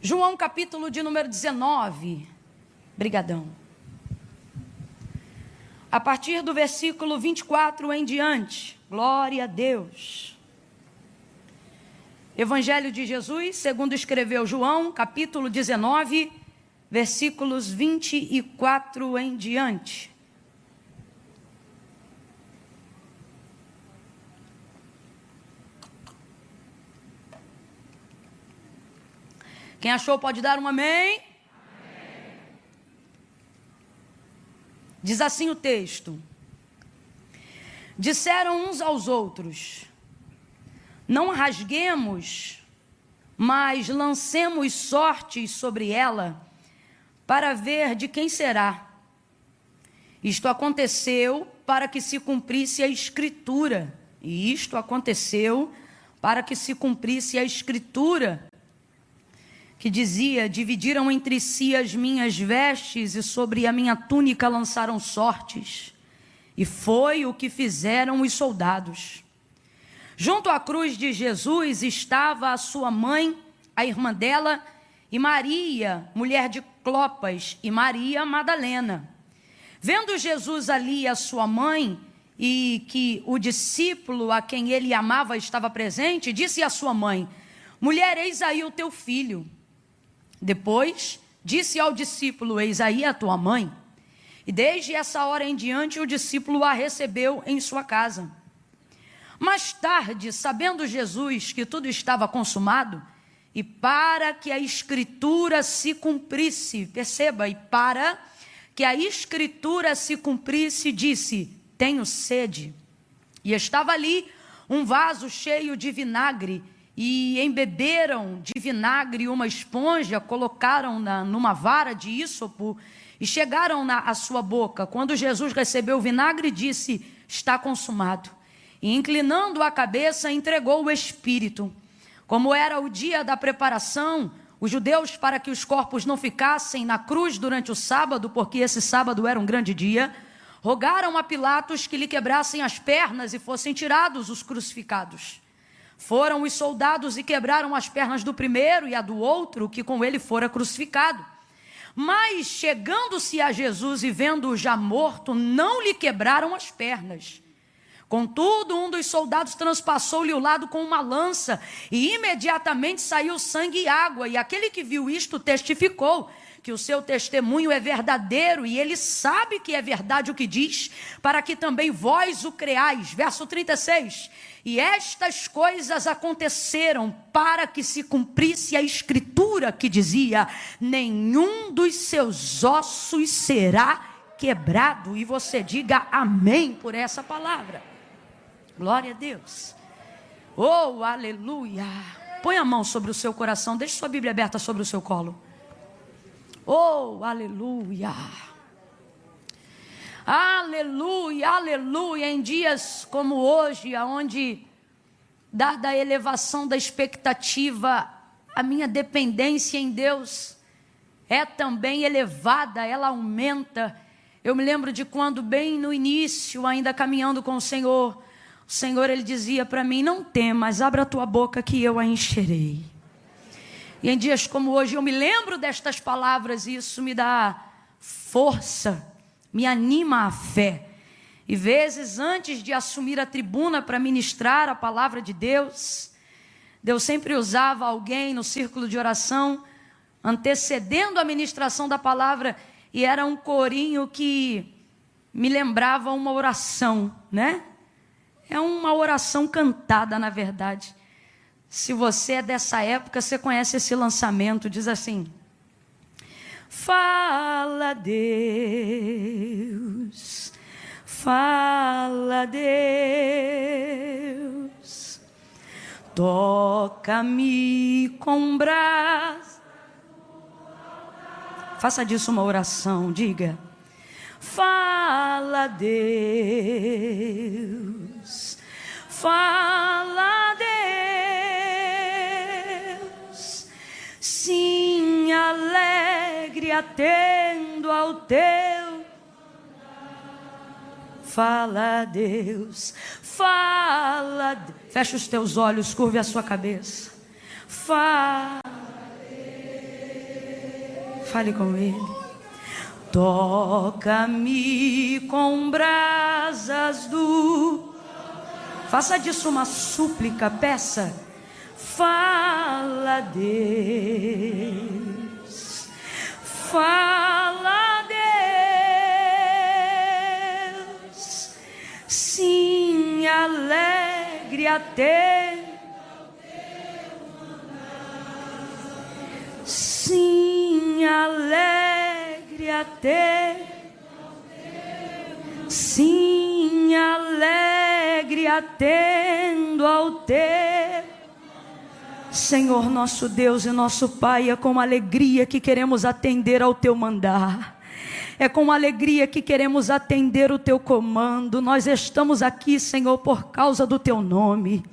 João capítulo de número 19. Brigadão. A partir do versículo 24 em diante. Glória a Deus. Evangelho de Jesus, segundo escreveu João, capítulo 19, versículos 24 em diante. Quem achou pode dar um amém? Amém. Diz assim o texto: disseram uns aos outros: não rasguemos, mas lancemos sortes sobre ela, para ver de quem será. Isto aconteceu para que se cumprisse a Escritura. E isto aconteceu para que se cumprisse a Escritura, que dizia: dividiram entre si as minhas vestes e sobre a minha túnica lançaram sortes. E foi o que fizeram os soldados. Junto à cruz de Jesus estava a sua mãe, a irmã dela, e Maria, mulher de Clopas, e Maria Madalena. Vendo Jesus ali a sua mãe, e que o discípulo a quem ele amava estava presente, disse à sua mãe: mulher, eis aí o teu filho. Depois disse ao discípulo: eis aí a tua mãe. E desde essa hora em diante o discípulo a recebeu em sua casa. Mais tarde, sabendo Jesus que tudo estava consumado, e para que a Escritura se cumprisse, perceba, e para que a Escritura se cumprisse, disse: tenho sede. E estava ali um vaso cheio de vinagre, e embeberam de vinagre uma esponja, colocaram-na numa vara de ísopo e chegaram-na à sua boca. Quando Jesus recebeu o vinagre, disse: está consumado. E inclinando a cabeça, entregou o Espírito. Como era o dia da preparação, os judeus, para que os corpos não ficassem na cruz durante o sábado, porque esse sábado era um grande dia, rogaram a Pilatos que lhe quebrassem as pernas e fossem tirados os crucificados. Foram os soldados e quebraram as pernas do primeiro e a do outro, que com ele fora crucificado. Mas, chegando-se a Jesus e vendo-o já morto, não lhe quebraram as pernas. Contudo, um dos soldados transpassou-lhe o lado com uma lança, e imediatamente saiu sangue e água. E aquele que viu isto testificou que o seu testemunho é verdadeiro, e ele sabe que é verdade o que diz, para que também vós o creais. Verso 36. E estas coisas aconteceram para que se cumprisse a Escritura que dizia: nenhum dos seus ossos será quebrado. E você diga amém por essa palavra. Glória a Deus. Oh, aleluia. Põe a mão sobre o seu coração, deixe sua Bíblia aberta sobre o seu colo. Oh, aleluia. Aleluia, aleluia. Em dias como hoje, onde, dada a elevação da expectativa, a minha dependência em Deus é também elevada, ela aumenta. Eu me lembro de quando, bem no início, ainda caminhando com o Senhor, ele dizia para mim: não temas, abra a tua boca que eu a encherei. E em dias como hoje eu me lembro destas palavras, e isso me dá força, me anima a fé. E vezes antes de assumir a tribuna para ministrar a palavra de Deus, Deus sempre usava alguém no círculo de oração, antecedendo a ministração da palavra, e era um corinho que me lembrava uma oração, né? É uma oração cantada, na verdade. Se você é dessa época, você conhece esse lançamento, diz assim: fala Deus, fala Deus, toca-me com braço. Faça disso uma oração, diga: fala Deus, fala Deus, sim, alegre atendo ao teu. Fala Deus, fala. Feche os teus olhos, curve a sua cabeça. Fala Deus. Fale com Ele. Toca-me com brasas do... Faça disso uma súplica, peça. Fala, Deus. Fala, Deus. Sim, alegre até. Sim, alegre até. Sim, alegre atendo ao teu. Senhor nosso Deus e nosso Pai, é com alegria que queremos atender ao teu mandar. É com alegria que queremos atender o teu comando. Nós estamos aqui, Senhor, por causa do teu nome.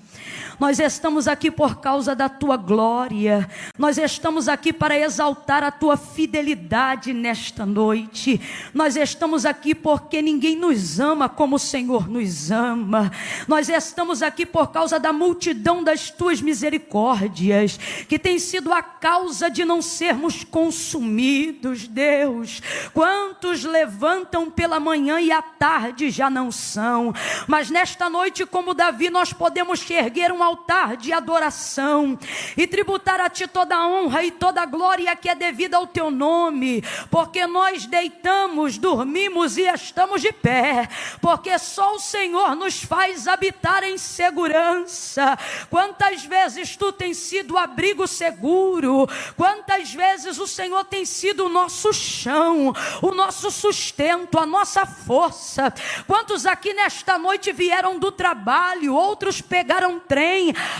Nós estamos aqui por causa da tua glória. Nós estamos aqui para exaltar a tua fidelidade nesta noite. Nós estamos aqui porque ninguém nos ama como o Senhor nos ama. Nós estamos aqui por causa da multidão das tuas misericórdias, que tem sido a causa de não sermos consumidos, Deus. Quantos levantam pela manhã e à tarde já não são, mas nesta noite, como Davi, nós podemos erguer um altar de adoração e tributar a ti toda a honra e toda a glória que é devida ao teu nome, porque nós deitamos, dormimos e estamos de pé, porque só o Senhor nos faz habitar em segurança. Quantas vezes tu tens sido abrigo seguro, quantas vezes o Senhor tem sido o nosso chão, o nosso sustento, a nossa força. Quantos aqui nesta noite vieram do trabalho, outros pegaram trem,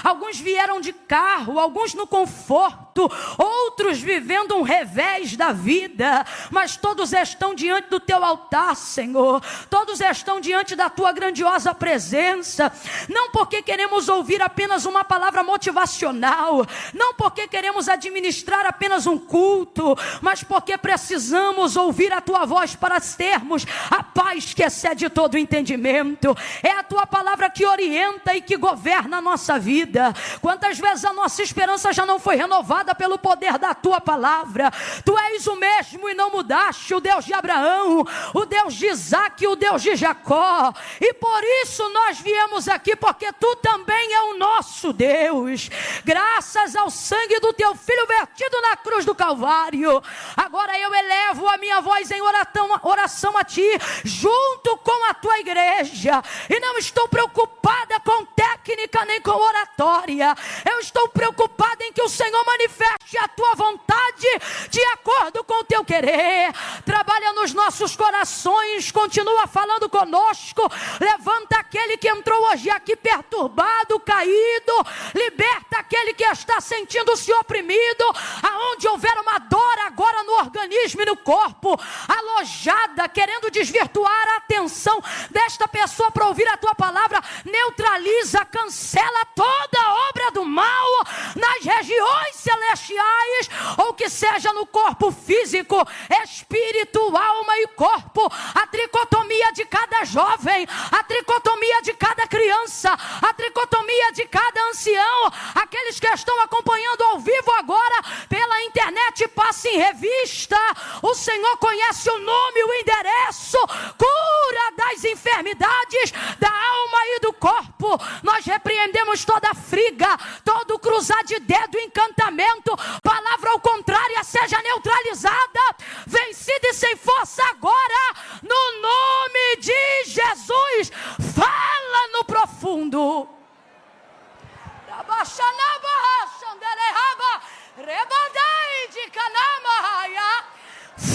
alguns vieram de carro, alguns no conforto, outros vivendo um revés da vida, mas todos estão diante do teu altar, Senhor. Todos estão diante da tua grandiosa presença, não porque queremos ouvir apenas uma palavra motivacional, não porque queremos administrar apenas um culto, mas porque precisamos ouvir a tua voz para termos a paz que excede todo o entendimento. É a tua palavra que orienta e que governa a nossa vida. Quantas vezes a nossa esperança já não foi renovada pelo poder da tua palavra? Tu és o mesmo e não mudaste, o Deus de Abraão, o Deus de Isaac, o Deus de Jacó, e por isso nós viemos aqui, porque tu também é o nosso Deus. Graças ao sangue do teu filho vertido na cruz do Calvário, agora eu elevo a minha voz em oração a ti, junto com a tua igreja, e não estou preocupada com técnica nem com oratória. Eu estou preocupada em que o Senhor manifeste a tua vontade de acordo com o teu querer. Trabalha nos nossos corações, continua falando conosco. Levanta aquele que entrou hoje aqui perturbado, caído, liberta aquele que está sentindo-se oprimido, aonde houver uma dor agora no organismo e no corpo, alojada, querendo desvirtuar a atenção desta pessoa para ouvir a tua palavra. Neutraliza, cancela toda a obra do mal nas regiões celestiais, ou que seja no corpo físico, espírito, alma e corpo. A tricotomia de cada jovem, a tricotomia de cada criança, a tricotomia de cada ancião. Aqueles que estão acompanhando ao vivo agora pela internet, passe em revista. O Senhor conhece o nome e o endereço, cura das enfermidades da alma e do corpo. Nós repreendemos toda friga, todo cruzar de dedo, encantamento, palavra ao contrário, seja neutralizada, vencida e sem força agora, no nome de Jesus. Fala no profundo.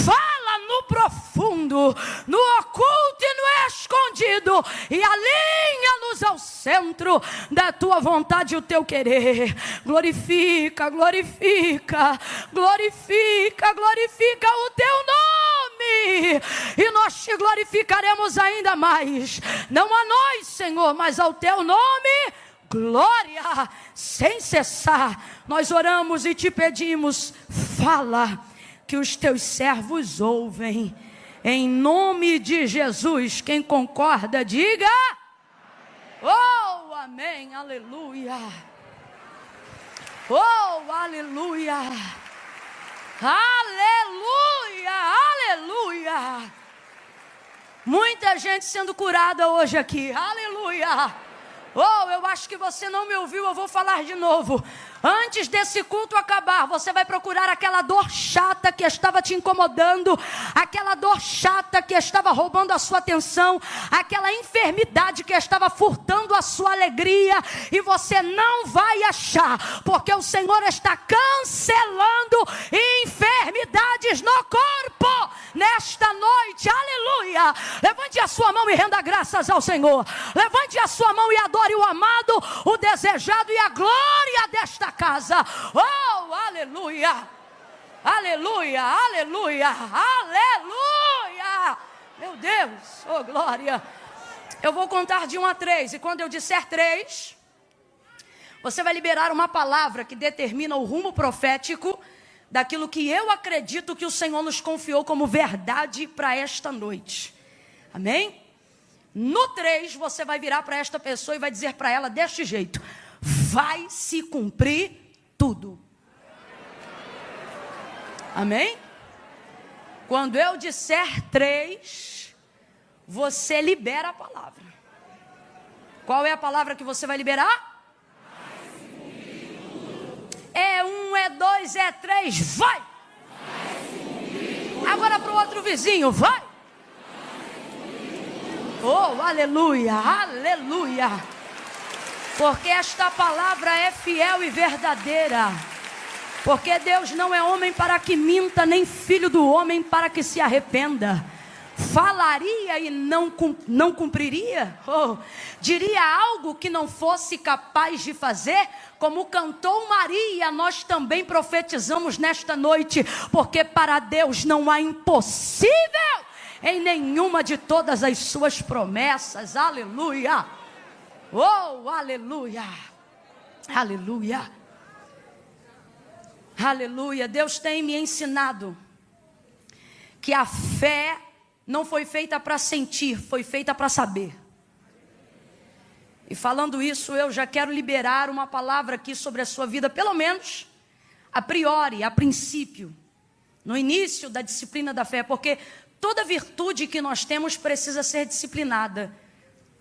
Fala no profundo, no oculto e no escondido, e alinha-nos ao centro da tua vontade e o teu querer. Glorifica, glorifica, glorifica, glorifica o teu nome, e nós te glorificaremos ainda mais, não a nós, Senhor, mas ao teu nome. Glória, sem cessar. Nós oramos e te pedimos, fala, que os teus servos ouvem, em nome de Jesus. Quem concorda, diga oh, amém, aleluia, oh, aleluia, aleluia. Muita gente sendo curada hoje aqui. Aleluia. Oh, eu acho que você não me ouviu, eu vou falar de novo. Antes desse culto acabar, você vai procurar aquela dor chata que estava te incomodando, aquela dor chata que estava roubando a sua atenção, aquela enfermidade que estava furtando a sua alegria, e você não vai achar, porque o Senhor está cancelando enfermidades no corpo nesta noite. Aleluia. Levante a sua mão e renda graças ao Senhor. Levante a sua mão e adore o amado, o desejado e a glória desta casa. Oh, aleluia, aleluia, aleluia, aleluia. Meu Deus, oh glória. Eu vou contar de 1 a 3, e quando eu disser 3, você vai liberar uma palavra que determina o rumo profético daquilo que eu acredito que o Senhor nos confiou como verdade para esta noite. Amém? No 3, você vai virar para esta pessoa e vai dizer para ela deste jeito: vai se cumprir tudo. Amém? Quando eu disser 3, você libera a palavra. Qual é a palavra que você vai liberar? É 1, é 2, é 3, vai! Agora para o outro vizinho, vai! Oh, aleluia, aleluia! Porque esta palavra é fiel e verdadeira. Porque Deus não é homem para que minta, nem filho do homem para que se arrependa. Falaria e não cumpriria? Oh, diria algo que não fosse capaz de fazer? Como cantou Maria, nós também profetizamos nesta noite. Porque para Deus não há impossível em nenhuma de todas as suas promessas. Aleluia. Oh, aleluia, aleluia, aleluia. Deus tem me ensinado que a fé não foi feita para sentir, foi feita para saber. E falando isso, eu já quero liberar uma palavra aqui sobre a sua vida, pelo menos a priori, a princípio, no início da disciplina da fé, porque toda virtude que nós temos precisa ser disciplinada.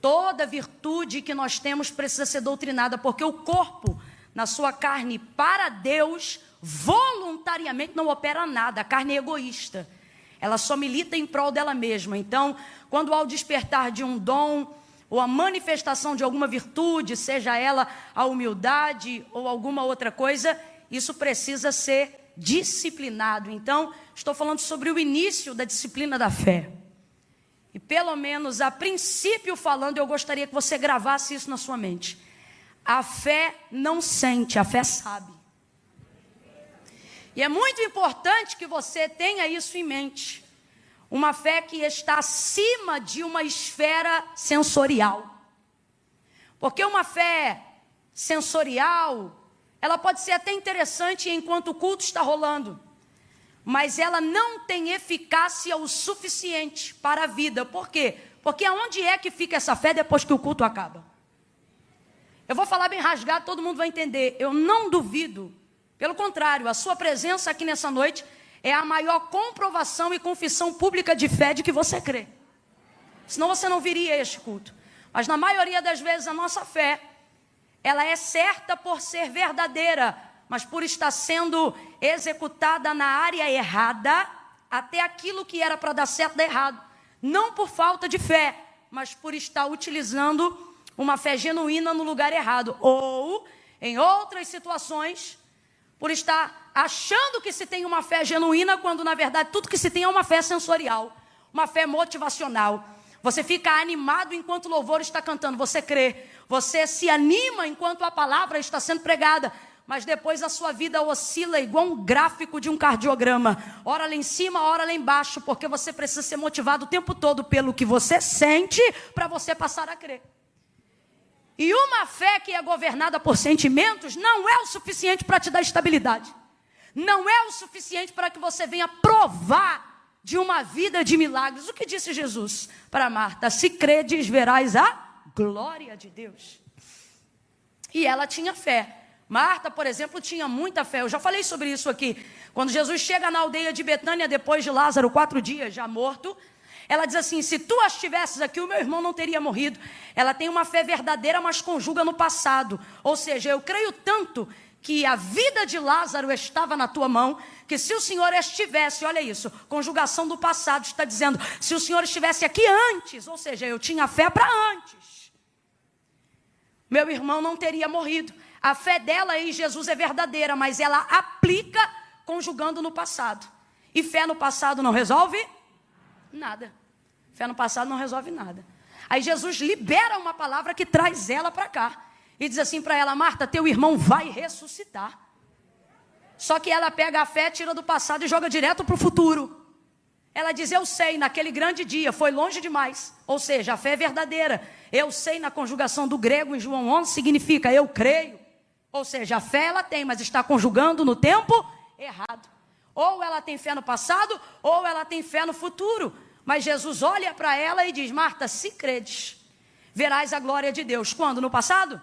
Toda virtude que nós temos precisa ser doutrinada, porque o corpo, na sua carne, para Deus, voluntariamente não opera nada. A carne é egoísta, ela só milita em prol dela mesma. Então, quando há o despertar de um dom, ou a manifestação de alguma virtude, seja ela a humildade ou alguma outra coisa, isso precisa ser disciplinado. Então, estou falando sobre o início da disciplina da fé. E pelo menos a princípio falando, eu gostaria que você gravasse isso na sua mente. A fé não sente, a fé sabe. E é muito importante que você tenha isso em mente. Uma fé que está acima de uma esfera sensorial. Porque uma fé sensorial, ela pode ser até interessante enquanto o culto está rolando. Mas ela não tem eficácia o suficiente para a vida. Por quê? Porque aonde é que fica essa fé depois que o culto acaba? Eu vou falar bem rasgado, todo mundo vai entender. Eu não duvido. Pelo contrário, a sua presença aqui nessa noite é a maior comprovação e confissão pública de fé de que você crê. Senão você não viria a este culto. Mas na maioria das vezes a nossa fé, ela é certa por ser verdadeira, mas por estar sendo executada na área errada, até aquilo que era para dar certo dá errado. Não por falta de fé, mas por estar utilizando uma fé genuína no lugar errado. Ou, em outras situações, por estar achando que se tem uma fé genuína, quando na verdade tudo que se tem é uma fé sensorial, uma fé motivacional. Você fica animado enquanto o louvor está cantando, você crê. Você se anima enquanto a palavra está sendo pregada. Mas depois a sua vida oscila igual um gráfico de um cardiograma. Ora lá em cima, ora lá embaixo. Porque você precisa ser motivado o tempo todo pelo que você sente para você passar a crer. E uma fé que é governada por sentimentos não é o suficiente para te dar estabilidade. Não é o suficiente para que você venha provar de uma vida de milagres. O que disse Jesus para Marta? Se credes, verás a glória de Deus. E ela tinha fé. Marta, por exemplo, tinha muita fé. Eu já falei sobre isso aqui. Quando Jesus chega na aldeia de Betânia, depois de Lázaro 4 dias já morto, Ela diz assim: se tu as tivesses aqui, o meu irmão não teria morrido. Ela tem uma fé verdadeira, mas conjuga no passado. Ou seja, eu creio tanto que a vida de Lázaro estava na tua mão, que se o Senhor estivesse, olha isso, conjugação do passado, está dizendo, se o Senhor estivesse aqui antes, ou seja, eu tinha fé para antes, meu irmão não teria morrido. A fé dela em Jesus é verdadeira, mas ela aplica conjugando no passado. E fé no passado não resolve nada. Fé no passado não resolve nada. Aí Jesus libera uma palavra que traz ela para cá. E diz assim para ela: Marta, teu irmão vai ressuscitar. Só que ela pega a fé, tira do passado e joga direto para o futuro. Ela diz: eu sei, naquele grande dia, foi longe demais. Ou seja, a fé é verdadeira. Eu sei, na conjugação do grego em João 11, significa eu creio. Ou seja, a fé ela tem, mas está conjugando no tempo errado. Ou ela tem fé no passado, ou ela tem fé no futuro. Mas Jesus olha para ela e diz: Marta, se credes, verás a glória de Deus. Quando? No passado?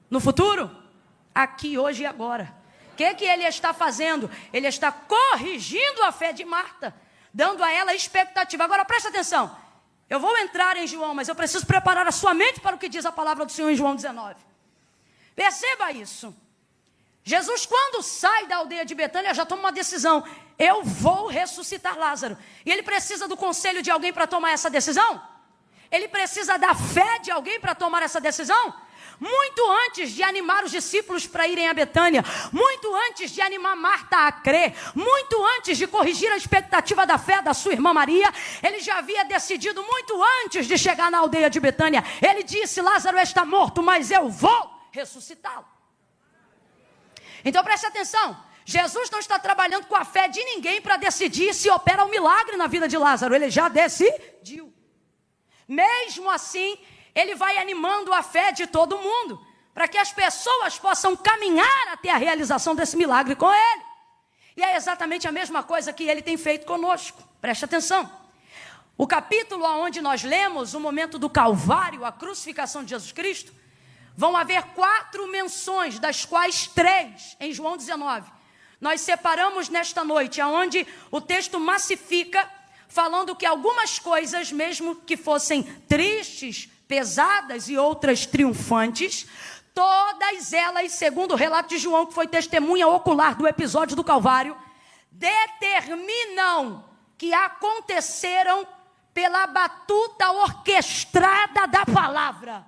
No futuro? Aqui, hoje e agora. O que ele está fazendo? Ele está corrigindo a fé de Marta, dando a ela expectativa. Agora presta atenção, eu vou entrar em João, mas eu preciso preparar a sua mente para o que diz a palavra do Senhor em João 19. Perceba isso. Jesus, quando sai da aldeia de Betânia, já toma uma decisão: eu vou ressuscitar Lázaro. E ele precisa do conselho de alguém para tomar essa decisão? Ele precisa da fé de alguém para tomar essa decisão? Muito antes de animar os discípulos para irem a Betânia, muito antes de animar Marta a crer, muito antes de corrigir a expectativa da fé da sua irmã Maria, ele já havia decidido muito antes de chegar na aldeia de Betânia. Ele disse: Lázaro está morto, mas eu vou ressuscitá-lo. Então preste atenção, Jesus não está trabalhando com a fé de ninguém para decidir se opera um milagre na vida de Lázaro. Ele já decidiu. Mesmo assim, ele vai animando a fé de todo mundo, para que as pessoas possam caminhar até a realização desse milagre com ele. E é exatamente a mesma coisa que ele tem feito conosco. Preste atenção. O capítulo onde nós lemos o momento do Calvário, a crucificação de Jesus Cristo, vão haver 4 menções, das quais 3 em João 19. Nós separamos nesta noite, onde o texto massifica, falando que algumas coisas, mesmo que fossem tristes, pesadas e outras triunfantes, todas elas, segundo o relato de João, que foi testemunha ocular do episódio do Calvário, determinam que aconteceram pela batuta orquestrada da palavra.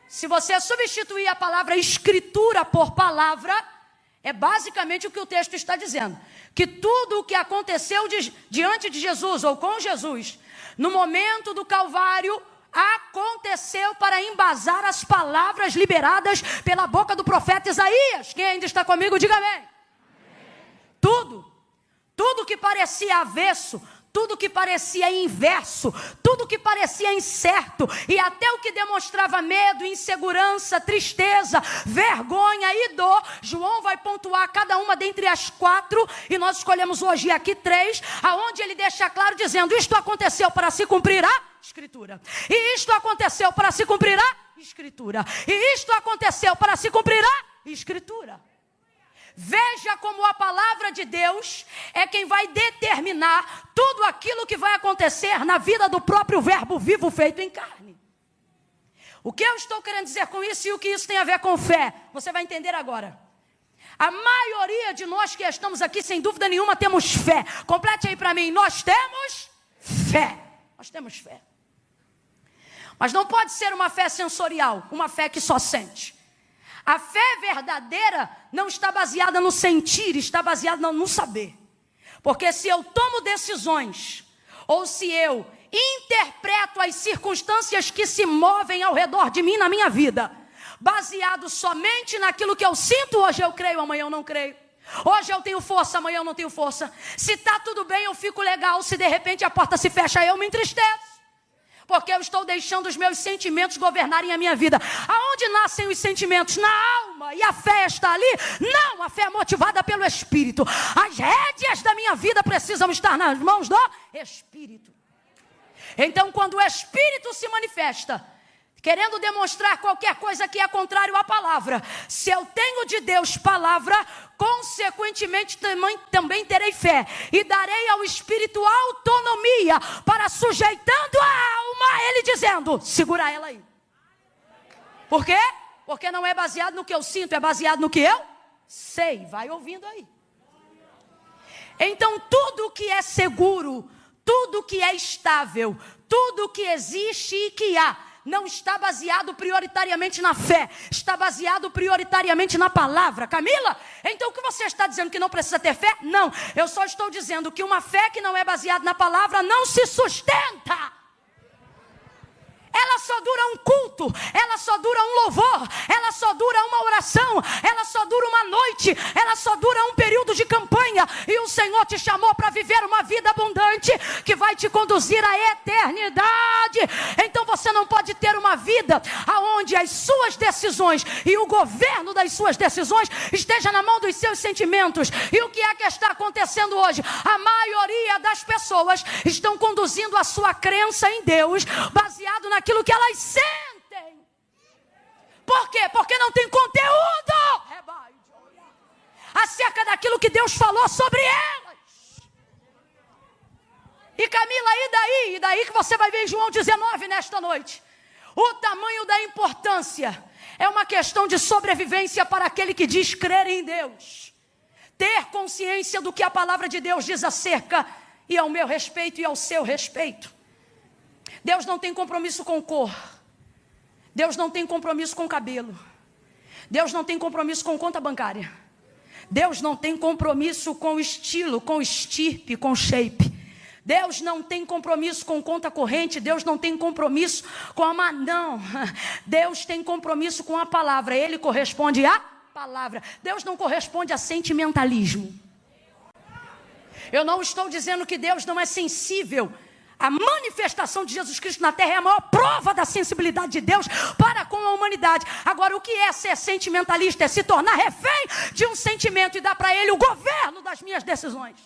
Se você substituir a palavra escritura por palavra, é basicamente o que o texto está dizendo, que tudo o que aconteceu diante de Jesus, ou com Jesus, no momento do Calvário, aconteceu para embasar as palavras liberadas pela boca do profeta Isaías. Quem ainda está comigo, diga amém. Tudo que parecia avesso, tudo que parecia inverso, tudo que parecia incerto, e até o que demonstrava medo, insegurança, tristeza, vergonha e dor, João vai pontuar cada uma dentre as 4, e nós escolhemos hoje aqui 3, aonde ele deixa claro dizendo: isto aconteceu para se cumprir a Escritura, e isto aconteceu para se cumprir a Escritura, e isto aconteceu para se cumprir a Escritura. Veja como a palavra de Deus é quem vai determinar tudo aquilo que vai acontecer na vida do próprio verbo vivo feito em carne. O que eu estou querendo dizer com isso e o que isso tem a ver com fé, você vai entender agora. A maioria de nós que estamos aqui, sem dúvida nenhuma, temos fé. Complete aí para mim: nós temos fé. Nós temos fé. Mas não pode ser uma fé sensorial, uma fé que só sente. A fé verdadeira não está baseada no sentir, está baseada no saber. Porque se eu tomo decisões, ou se eu interpreto as circunstâncias que se movem ao redor de mim na minha vida, baseado somente naquilo que eu sinto, hoje eu creio, amanhã eu não creio. Hoje eu tenho força, amanhã eu não tenho força. Se está tudo bem, eu fico legal. Se de repente a porta se fecha, eu me entristeço. Porque eu estou deixando os meus sentimentos governarem a minha vida. Aonde nascem os sentimentos? Na alma. E a fé está ali? Não, a fé é motivada pelo Espírito. As rédeas da minha vida precisam estar nas mãos do Espírito. Então, quando o Espírito se manifesta, querendo demonstrar qualquer coisa que é contrário à palavra. Se eu tenho de Deus palavra, consequentemente também terei fé. E darei ao Espírito autonomia para, sujeitando a alma, ele dizendo, segura ela aí. Por quê? Porque não é baseado no que eu sinto, é baseado no que eu sei. Vai ouvindo aí. Então tudo que é seguro, tudo que é estável, tudo que existe e que há, não está baseado prioritariamente na fé, está baseado prioritariamente na palavra. Camila, então o que você está dizendo, que não precisa ter fé? Não, eu só estou dizendo que uma fé que não é baseada na palavra não se sustenta. Ela só dura um culto, ela só dura um louvor, ela só dura uma oração, ela só dura uma noite, ela só dura um período de campanha. E o Senhor te chamou para viver uma vida abundante que vai te conduzir à eternidade. Então você não pode ter uma vida onde as suas decisões e o governo das suas decisões esteja na mão dos seus sentimentos. E o que é que está acontecendo hoje? A maioria das pessoas estão conduzindo a sua crença em Deus baseado naquilo que elas sentem. Por quê? Porque não tem conteúdo acerca daquilo que Deus falou sobre elas. E Camila, e daí? E daí que você vai ver em João 19 nesta noite. O tamanho da importância é uma questão de sobrevivência para aquele que diz crer em Deus. Ter consciência do que a palavra de Deus diz acerca e ao meu respeito e ao seu respeito. Deus não tem compromisso com cor. Deus não tem compromisso com cabelo. Deus não tem compromisso com conta bancária. Deus não tem compromisso com estilo, com estirpe, com shape. Deus não tem compromisso com conta corrente. Deus não tem compromisso com a... Não. Deus tem compromisso com a palavra. Ele corresponde à palavra. Deus não corresponde a sentimentalismo. Eu não estou dizendo que Deus não é sensível. A manifestação de Jesus Cristo na terra é a maior prova da sensibilidade de Deus para com a humanidade. Agora, o que é ser sentimentalista? É se tornar refém de um sentimento e dar para ele o governo das minhas decisões.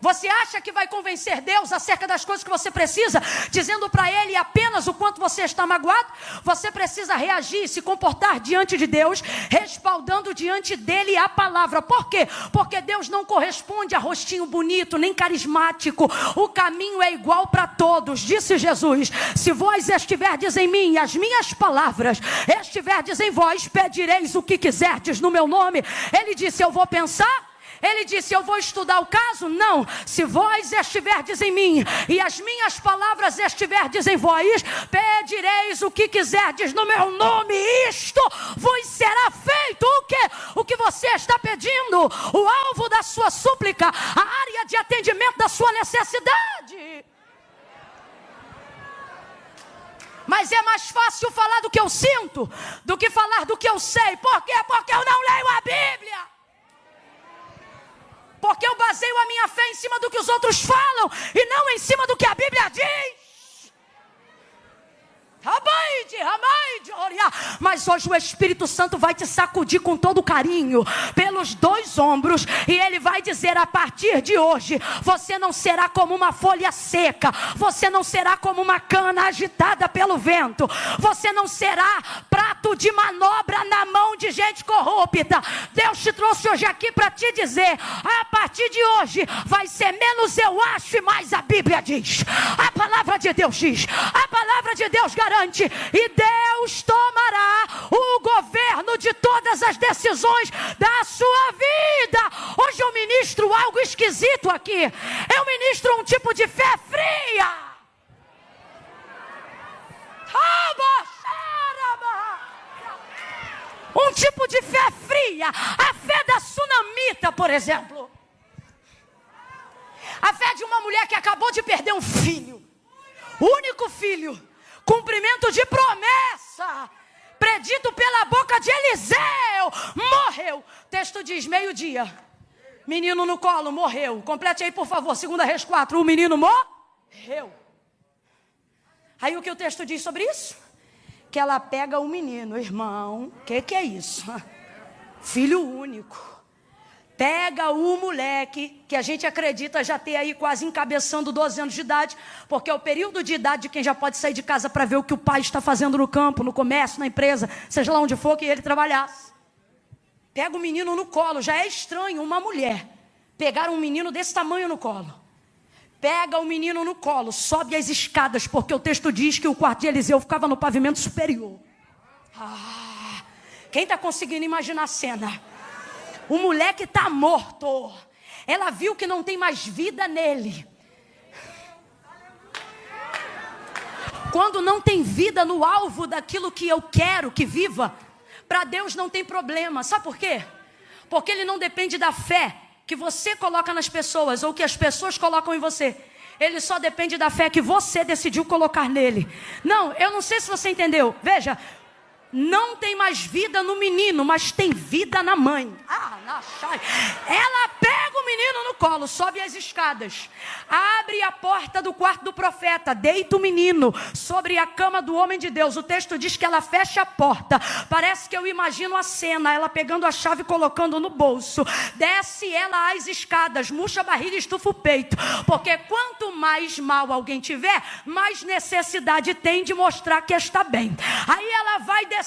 Você acha que vai convencer Deus acerca das coisas que você precisa, dizendo para Ele apenas o quanto você está magoado? Você precisa reagir e se comportar diante de Deus, respaldando diante dEle a palavra. Por quê? Porque Deus não corresponde a rostinho bonito, nem carismático. O caminho é igual para todos, disse Jesus. Se vós estiverdes em mim e as minhas palavras estiverdes em vós, pedireis o que quiserdes no meu nome. Ele disse, eu vou pensar. Ele disse, eu vou estudar o caso? Não. Se vós estiverdes em mim e as minhas palavras estiverdes em vós, pedireis o que quiserdes no meu nome. Isto vos será feito. O quê? O que você está pedindo? O alvo da sua súplica, a área de atendimento da sua necessidade. Mas é mais fácil falar do que eu sinto do que falar do que eu sei. Por quê? Porque eu não leio a Bíblia. Porque eu baseio a minha fé em cima do que os outros falam e não em cima do que a Bíblia diz. Mas hoje o Espírito Santo vai te sacudir com todo carinho pelos dois ombros e ele vai dizer, a partir de hoje você não será como uma folha seca, você não será como uma cana agitada pelo vento, você não será prato de manobra na mão de gente corrupta. Deus te trouxe hoje aqui para te dizer, a partir de hoje vai ser menos eu acho e mais a Bíblia diz. A palavra de Deus diz, a palavra de Deus garante, e Deus tomará o governo de todas as decisões da sua vida. Hoje eu ministro algo esquisito aqui. Eu ministro um tipo de fé fria. Um tipo de fé fria. A fé da sunamita, por exemplo. A fé de uma mulher que acabou de perder um filho. Único filho. Cumprimento de promessa, predito pela boca de Eliseu, morreu. O texto diz, meio-dia, menino no colo, morreu. Complete aí, por favor, 2 Reis 4, o menino morreu. Aí o que o texto diz sobre isso? Que ela pega o menino, irmão, que é isso? Filho único, Pega o moleque, que a gente acredita já ter aí quase encabeçando 12 anos de idade, porque é o período de idade de quem já pode sair de casa para ver o que o pai está fazendo no campo, no comércio, na empresa, seja lá onde for que ele trabalhasse. Pega o menino no colo, já é estranho uma mulher pegar um menino desse tamanho no colo. Pega o menino no colo, sobe as escadas, porque o texto diz que o quarto de Eliseu ficava no pavimento superior. Quem está conseguindo imaginar a cena? O moleque está morto. Ela viu que não tem mais vida nele. Quando não tem vida no alvo daquilo que eu quero que viva, para Deus não tem problema. Sabe por quê? Porque Ele não depende da fé que você coloca nas pessoas ou que as pessoas colocam em você. Ele só depende da fé que você decidiu colocar nele. Não, eu não sei se você entendeu. Veja, não tem mais vida no menino, mas tem vida na mãe. Ela pega o menino no colo, sobe as escadas, abre a porta do quarto do profeta, deita o menino sobre a cama do homem de Deus. O texto diz que ela fecha a porta. Parece que eu imagino a cena, ela pegando a chave e colocando no bolso. Desce ela as escadas, murcha a barriga e estufa o peito. Porque quanto mais mal alguém tiver, mais necessidade tem de mostrar que está bem. Aí ela vai descendo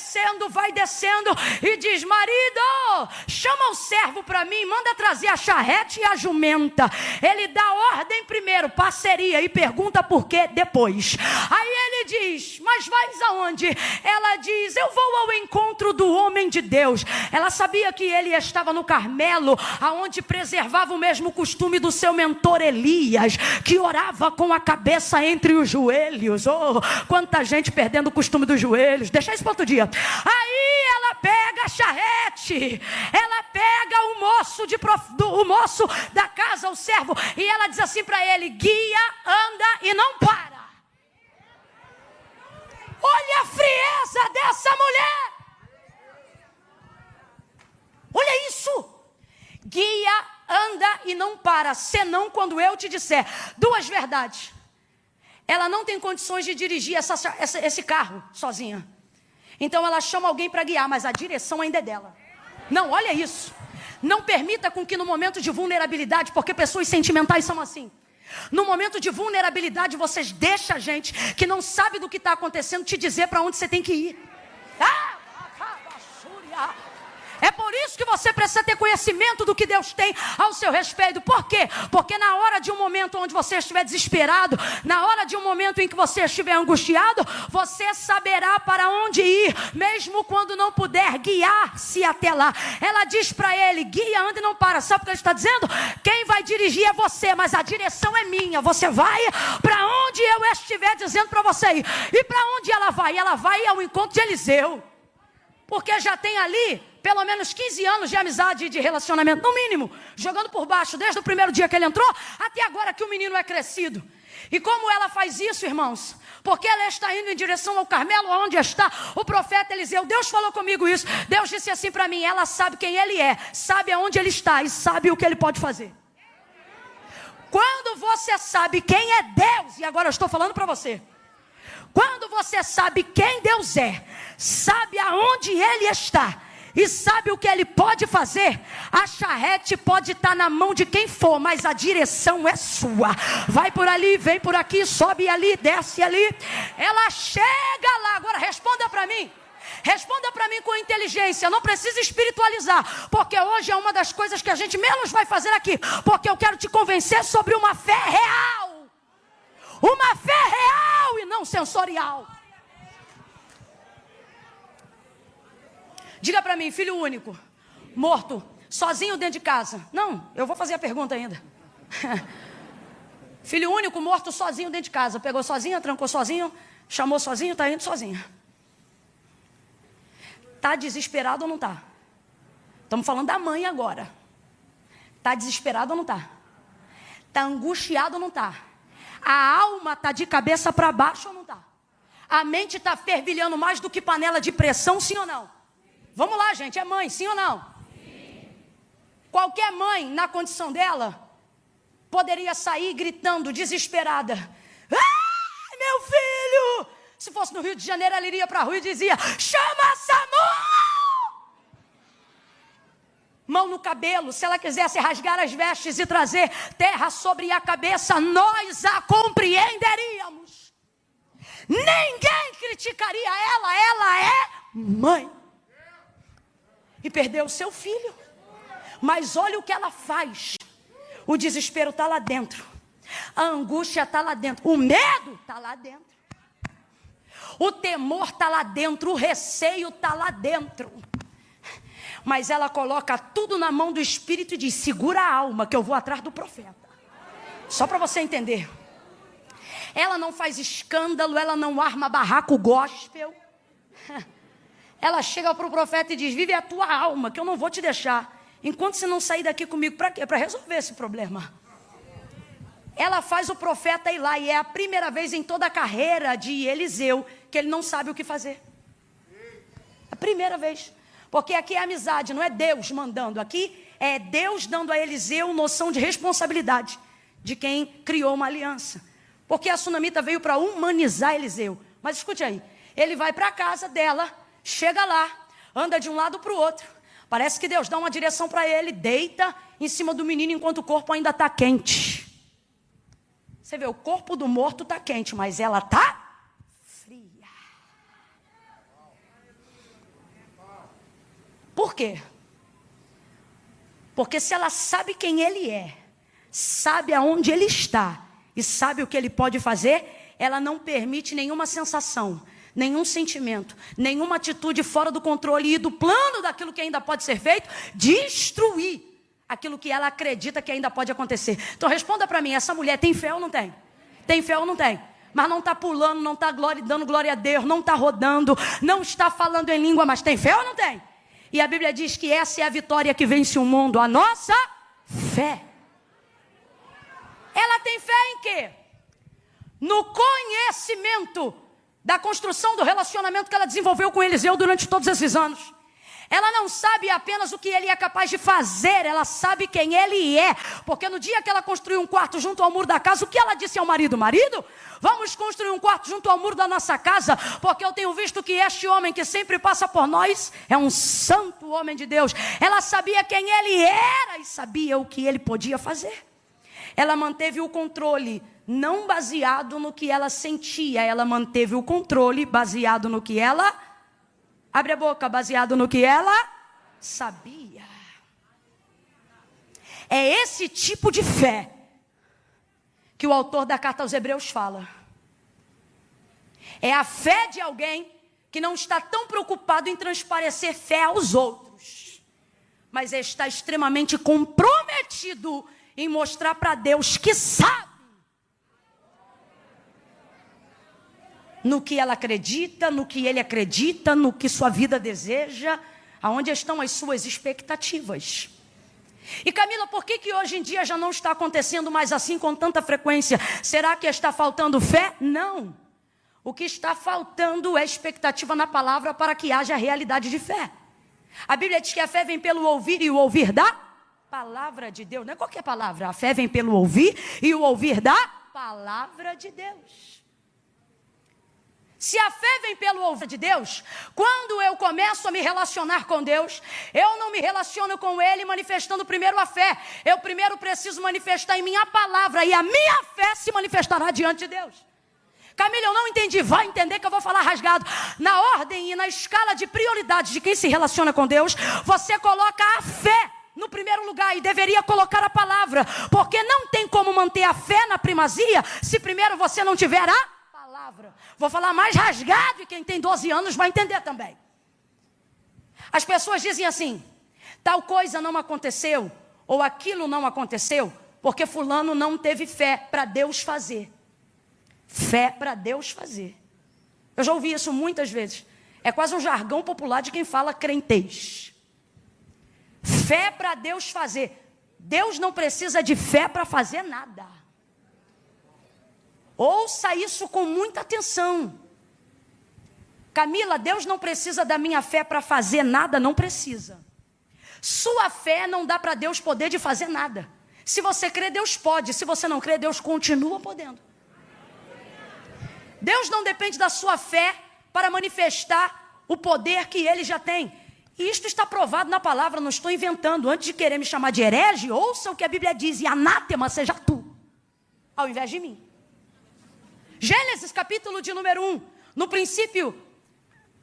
e diz: marido, chama o servo para mim, manda trazer a charrete e a jumenta. Ele dá ordem primeiro, parceria, e pergunta por quê depois. Aí ele diz: mas vais aonde? Ela diz: eu vou ao encontro do homem de Deus. Ela sabia que ele estava no Carmelo, aonde preservava o mesmo costume do seu mentor Elias, que orava com a cabeça entre os joelhos. Oh, quanta gente perdendo o costume dos joelhos. Deixa isso para outro dia. Aí ela pega a charrete, ela pega o moço da casa, o servo, e ela diz assim para ele: guia, anda e não para. Olha a frieza dessa mulher. Olha isso. Guia, anda e não para, senão quando eu te disser. Duas verdades. Ela não tem condições de dirigir esse carro sozinha. Então ela chama alguém para guiar, mas a direção ainda é dela. Não, olha isso. Não permita com que no momento de vulnerabilidade, porque pessoas sentimentais são assim. No momento de vulnerabilidade, vocês deixam a gente que não sabe do que está acontecendo te dizer para onde você tem que ir. É por isso que você precisa ter conhecimento do que Deus tem ao seu respeito. Por quê? Porque na hora de um momento onde você estiver desesperado, na hora de um momento em que você estiver angustiado, você saberá para onde ir, mesmo quando não puder guiar-se até lá. Ela diz para ele: guia, anda e não para. Sabe o que ele está dizendo? Quem vai dirigir é você, mas a direção é minha. Você vai para onde eu estiver dizendo para você ir. E para onde ela vai? Ela vai ao encontro de Eliseu. Porque já tem ali pelo menos 15 anos de amizade e de relacionamento, no mínimo, jogando por baixo, desde o primeiro dia que ele entrou, até agora que o menino é crescido. E como ela faz isso, irmãos? Porque ela está indo em direção ao Carmelo, onde está o profeta Eliseu. Deus falou comigo isso. Deus disse assim para mim: ela sabe quem ele é, sabe aonde ele está e sabe o que ele pode fazer. Quando você sabe quem é Deus, e agora eu estou falando para você, quando você sabe quem Deus é, sabe aonde Ele está e sabe o que Ele pode fazer, a charrete pode estar na mão de quem for, mas a direção é sua. Vai por ali, vem por aqui, sobe ali, desce ali. Ela chega lá. Agora responda para mim. Responda para mim com inteligência, não precisa espiritualizar, porque hoje é uma das coisas que a gente menos vai fazer aqui, porque eu quero te convencer sobre uma fé real. Uma fé real e não sensorial. Diga para mim: filho único, morto, sozinho dentro de casa. Não, eu vou fazer a pergunta ainda. Filho único, morto, sozinho dentro de casa. Pegou sozinho, trancou sozinho, chamou sozinho, está indo sozinho. Está desesperado ou não está? Estamos falando da mãe agora. Está desesperado ou não está? Está angustiado ou não está? A alma está de cabeça para baixo ou não está? A mente está fervilhando mais do que panela de pressão, sim ou não? Vamos lá, gente, é mãe, sim ou não? Sim. Qualquer mãe, na condição dela, poderia sair gritando, desesperada: ai, meu filho! Se fosse no Rio de Janeiro, ela iria para a rua e dizia: chama SAMU! mão no cabelo, se ela quisesse rasgar as vestes e trazer terra sobre a cabeça, nós a compreenderíamos. Ninguém criticaria ela é mãe. E perdeu o seu filho. Mas olha o que ela faz. O desespero está lá dentro. A angústia está lá dentro. O medo está lá dentro. O temor está lá dentro. O receio está lá dentro. Mas ela coloca tudo na mão do Espírito e diz: segura a alma que eu vou atrás do profeta. Só para você entender. Ela não faz escândalo, ela não arma barraco gospel. Ela chega para o profeta e diz: vive a tua alma, que eu não vou te deixar. Enquanto você não sair daqui comigo, para quê? Para resolver esse problema. Ela faz o profeta ir lá, e é a primeira vez em toda a carreira de Eliseu que ele não sabe o que fazer. A primeira vez. Porque aqui é amizade, não é Deus mandando. Aqui é Deus dando a Eliseu noção de responsabilidade de quem criou uma aliança. Porque a sunamita veio para humanizar Eliseu. Mas escute aí, ele vai para a casa dela, chega lá, anda de um lado para o outro. Parece que Deus dá uma direção para ele, deita em cima do menino enquanto o corpo ainda está quente. Você vê, o corpo do morto está quente, mas ela está fria. Por quê? Porque se ela sabe quem ele é, sabe aonde ele está e sabe o que ele pode fazer, ela não permite nenhuma sensação, nenhum sentimento, nenhuma atitude fora do controle e do plano daquilo que ainda pode ser feito, destruir aquilo que ela acredita que ainda pode acontecer. Então responda para mim, essa mulher tem fé ou não tem? Tem fé ou não tem? Mas não está pulando, não está dando glória a Deus, não está rodando, não está falando em língua, mas tem fé ou não tem? E a Bíblia diz que essa é a vitória que vence o mundo, a nossa fé. Ela tem fé em quê? No conhecimento da construção do relacionamento que ela desenvolveu com Eliseu durante todos esses anos. Ela não sabe apenas o que ele é capaz de fazer, ela sabe quem ele é. Porque no dia que ela construiu um quarto junto ao muro da casa, o que ela disse ao marido? Marido, vamos construir um quarto junto ao muro da nossa casa, porque eu tenho visto que este homem que sempre passa por nós é um santo homem de Deus. Ela sabia quem ele era e sabia o que ele podia fazer. Ela manteve o controle não baseado no que ela sentia, ela manteve o controle baseado no que ela... Abre a boca, baseado no que ela sabia. É esse tipo de fé que o autor da carta aos Hebreus fala. É a fé de alguém que não está tão preocupado em transparecer fé aos outros, mas está extremamente comprometido em mostrar para Deus que sabe no que ela acredita, no que ele acredita, no que sua vida deseja, aonde estão as suas expectativas. E Camila, por que hoje em dia já não está acontecendo mais assim com tanta frequência? Será que está faltando fé? Não. O que está faltando é expectativa na palavra para que haja realidade de fé. A Bíblia diz que a fé vem pelo ouvir e o ouvir da palavra de Deus. Não é qualquer palavra. A fé vem pelo ouvir e o ouvir da palavra de Deus. Se a fé vem pelo ouvir de Deus, quando eu começo a me relacionar com Deus, eu não me relaciono com Ele manifestando primeiro a fé. Eu primeiro preciso manifestar em mim a palavra e a minha fé se manifestará diante de Deus. Camila, eu não entendi. Vai entender que eu vou falar rasgado. Na ordem e na escala de prioridades de quem se relaciona com Deus, você coloca a fé no primeiro lugar e deveria colocar a palavra. Porque não tem como manter a fé na primazia se primeiro você não tiver a palavra. Vou falar mais rasgado e quem tem 12 anos vai entender também. As pessoas dizem assim: tal coisa não aconteceu, ou aquilo não aconteceu, porque fulano não teve fé para Deus fazer. Fé para Deus fazer. Eu já ouvi isso muitas vezes. É quase um jargão popular de quem fala crentez. Fé para Deus fazer. Deus não precisa de fé para fazer nada. Ouça isso com muita atenção. Camila, Deus não precisa da minha fé para fazer nada, não precisa. Sua fé não dá para Deus poder de fazer nada. Se você crê, Deus pode. Se você não crê, Deus continua podendo. Deus não depende da sua fé para manifestar o poder que Ele já tem. E isto está provado na palavra, não estou inventando. Antes de querer me chamar de herege, ouça o que a Bíblia diz: e anátema seja tu, ao invés de mim. Gênesis capítulo de número 1. No princípio,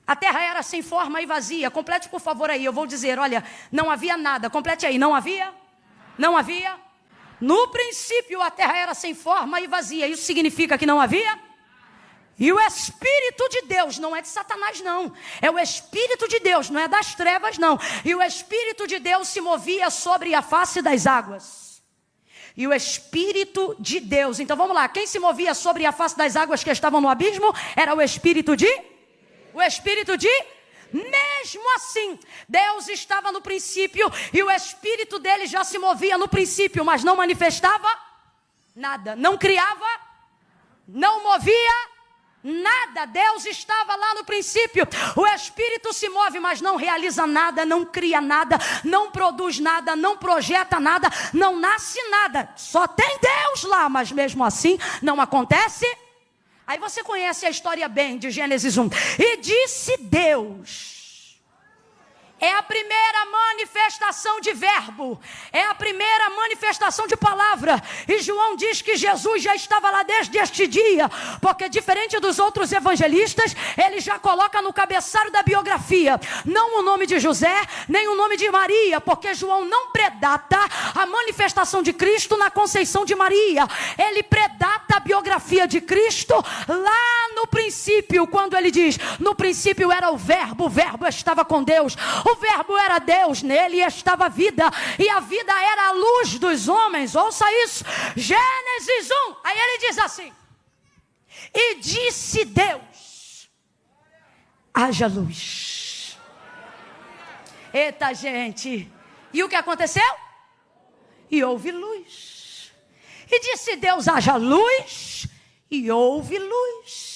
a terra era sem forma e vazia. Complete por favor aí, eu vou dizer, olha, não havia nada. Complete aí, não havia? Não havia? No princípio a terra era sem forma e vazia. Isso significa que não havia? E o Espírito de Deus, não é de Satanás não, é o Espírito de Deus, não é das trevas não. E o Espírito de Deus se movia sobre a face das águas. E o Espírito de Deus, então vamos lá, quem se movia sobre a face das águas que estavam no abismo? Era o Espírito de? O Espírito de? Mesmo assim, Deus estava no princípio e o Espírito dele já se movia no princípio, mas não manifestava nada, não criava, não movia nada. Deus estava lá no princípio. O Espírito se move, mas não realiza nada, não cria nada, não produz nada, não projeta nada, não nasce nada. Só tem Deus lá, mas mesmo assim não acontece. Aí você conhece a história bem de Gênesis 1. E disse Deus. É a primeira manifestação de verbo, é a primeira manifestação de palavra. E João diz que Jesus já estava lá desde este dia, porque diferente dos outros evangelistas, ele já coloca no cabeçalho da biografia, não o nome de José, nem o nome de Maria, porque João não predata a manifestação de Cristo na conceição de Maria. Ele predata a biografia de Cristo lá no princípio, quando ele diz, no princípio era o verbo estava com Deus. O verbo era Deus, nele estava a vida, e a vida era a luz dos homens. Ouça isso, Gênesis 1, aí ele diz assim: e disse Deus, haja luz. Eita gente, e o que aconteceu? E houve luz. E disse Deus, haja luz, e houve luz.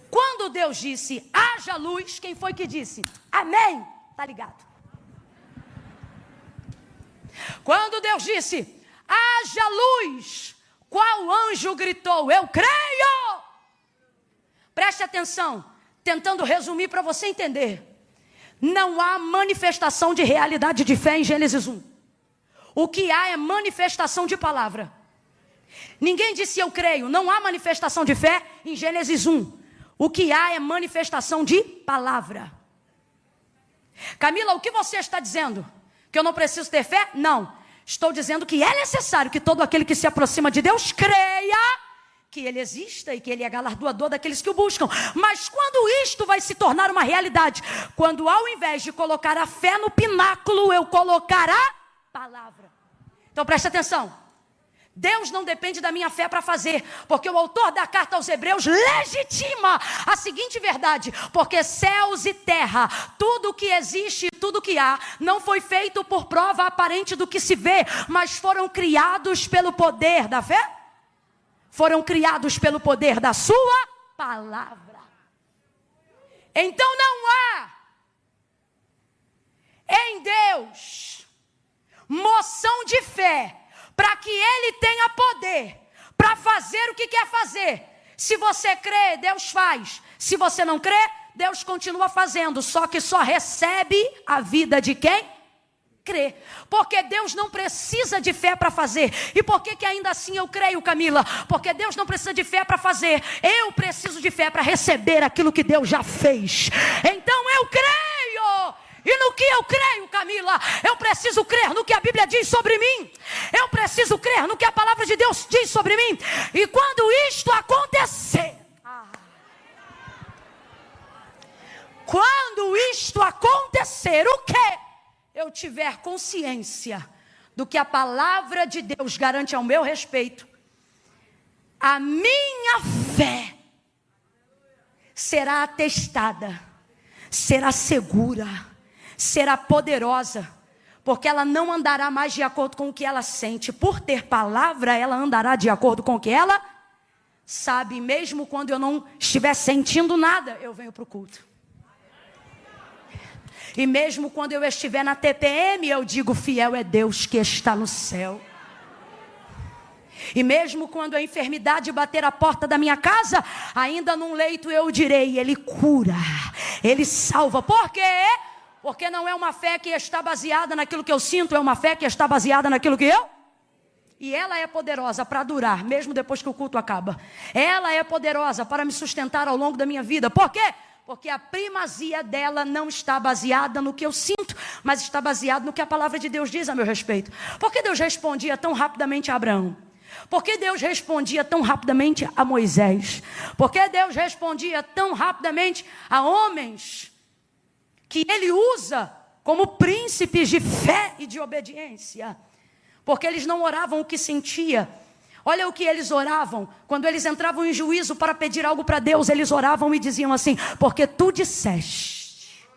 Quando Deus disse, haja luz, quem foi que disse? Amém. Tá ligado? Quando Deus disse, haja luz, qual anjo gritou? Eu creio. Preste atenção, tentando resumir para você entender. Não há manifestação de realidade de fé em Gênesis 1. O que há é manifestação de palavra. Ninguém disse eu creio, não há manifestação de fé em Gênesis 1. O que há é manifestação de palavra. Camila, o que você está dizendo? Que eu não preciso ter fé? Não. Estou dizendo que é necessário que todo aquele que se aproxima de Deus creia que Ele exista e que Ele é galardoador daqueles que o buscam. Mas quando isto vai se tornar uma realidade? Quando ao invés de colocar a fé no pináculo, eu colocar a palavra. Então preste atenção. Deus não depende da minha fé para fazer, porque o autor da carta aos Hebreus legitima a seguinte verdade: porque céus e terra, tudo o que existe, tudo o que há, não foi feito por prova aparente do que se vê, mas foram criados pelo poder da fé, foram criados pelo poder da sua palavra. Então não há em Deus moção de fé para que Ele tenha poder para fazer o que quer fazer. Se você crê, Deus faz. Se você não crê, Deus continua fazendo. Só que só recebe a vida de quem crê. Porque Deus não precisa de fé para fazer. E por que ainda assim eu creio, Camila? Porque Deus não precisa de fé para fazer. Eu preciso de fé para receber aquilo que Deus já fez. Então eu creio. E no que eu creio, Camila? Eu preciso crer no que a Bíblia diz sobre mim. Eu preciso crer no que a palavra de Deus diz sobre mim. E quando isto acontecer, o que? Eu tiver consciência do que a palavra de Deus garante ao meu respeito, a minha fé será atestada, será segura, será poderosa, porque ela não andará mais de acordo com o que ela sente. Por ter palavra, ela andará de acordo com o que ela sabe. Mesmo quando eu não estiver sentindo nada, eu venho para o culto. E mesmo quando eu estiver na TPM, eu digo, fiel é Deus que está no céu. E mesmo quando a enfermidade bater a porta da minha casa, ainda num leito eu direi: Ele cura, Ele salva. Por quê? Porque não é uma fé que está baseada naquilo que eu sinto, é uma fé que está baseada naquilo que eu... E ela é poderosa para durar, mesmo depois que o culto acaba. Ela é poderosa para me sustentar ao longo da minha vida. Por quê? Porque a primazia dela não está baseada no que eu sinto, mas está baseada no que a palavra de Deus diz a meu respeito. Por que Deus respondia tão rapidamente a Abraão? Por que Deus respondia tão rapidamente a Moisés? Por que Deus respondia tão rapidamente a homens que Ele usa como príncipes de fé e de obediência? Porque eles não oravam o que sentia. Olha o que eles oravam. Quando eles entravam em juízo para pedir algo para Deus, eles oravam e diziam assim: porque tu disseste.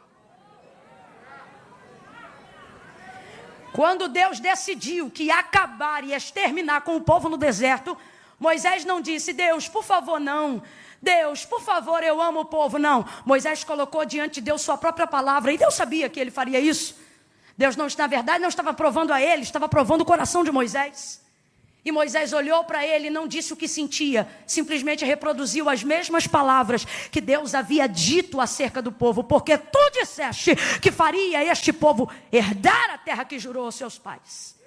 Quando Deus decidiu que ia acabar e exterminar com o povo no deserto, Moisés não disse: Deus, por favor, não. Deus, por favor, eu amo o povo. Não. Moisés colocou diante de Deus sua própria palavra. E Deus sabia que ele faria isso. Deus, na verdade, não estava provando a ele, estava provando o coração de Moisés. E Moisés olhou para ele e não disse o que sentia, simplesmente reproduziu as mesmas palavras que Deus havia dito acerca do povo. Porque tu disseste que faria este povo herdar a terra que jurou aos seus pais.